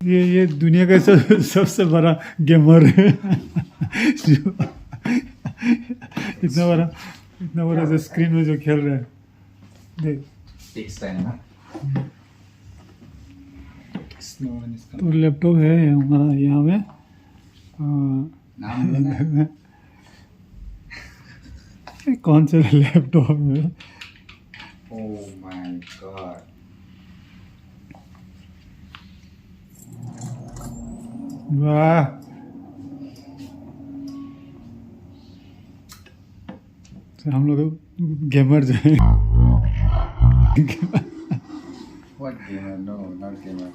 ये दुनिया का सबसे बड़ा गेमर है जो इतना बड़ा जो स्क्रीन में जो खेल रहा है देख। तो लैपटॉप है हमारा यहाँ में कौन से लैपटॉप में? ओह माय गॉड, वाह हम लोग गेमर जो हैं। What gamer? No not gamer.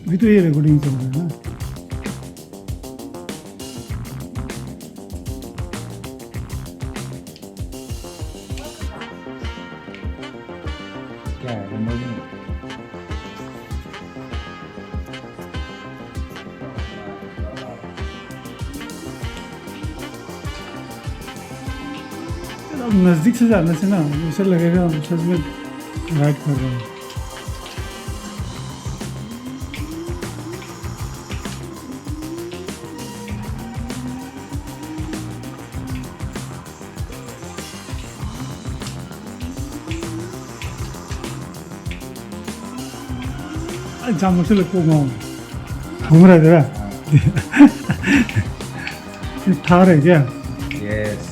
अभी तो ये रिकॉर्डिंग चल रहा है ना। क्या है Lamborghini? अब नज़दीक से जाने से ना ऐसा लगेगा सच में राइड कर रहे हैं। जाम से लगो घूम रहा है तेरा थार है क्या? यस।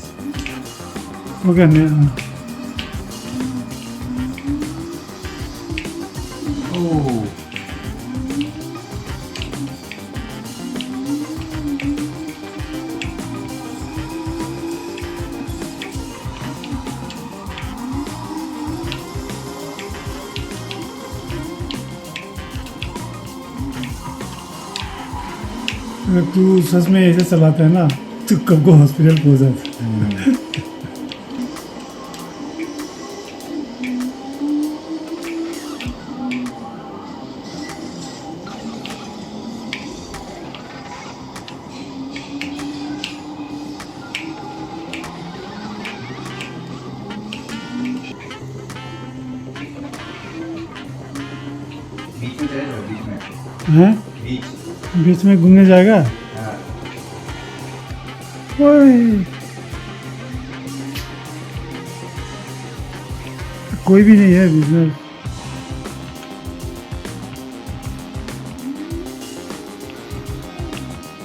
वो क्या नहीं? ओह अगर तू सच में ऐसे चलाता है ना तो कब को हॉस्पिटल पहुंच जाता। बीच में जाएगा, बीच में हैं बीच। बीच में घूमने जाएगा? हाँ ओए कोई भी नहीं है बीच में।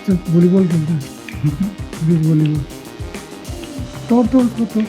चल वॉलीबॉल खेलते हैं बीच वॉलीबॉल। तोड़ तोड़ तोड़ तोड़।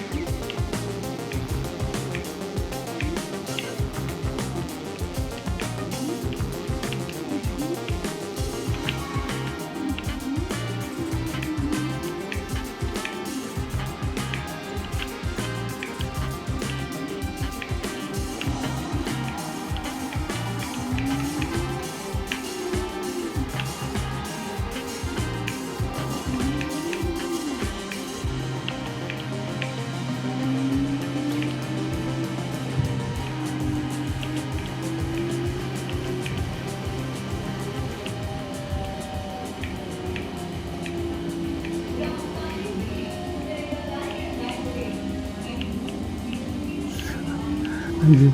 जी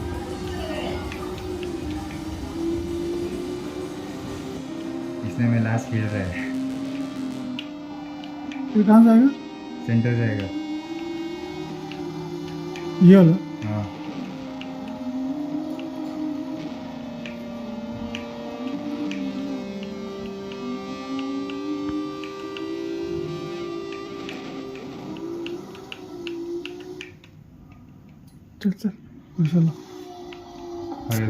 इसमें मैं लास्ट खेल रहा है। ये कहाँ जाएगा? सेंटर जाएगा। ये वाला? हाँ चल चल माशाल्लाह। अरे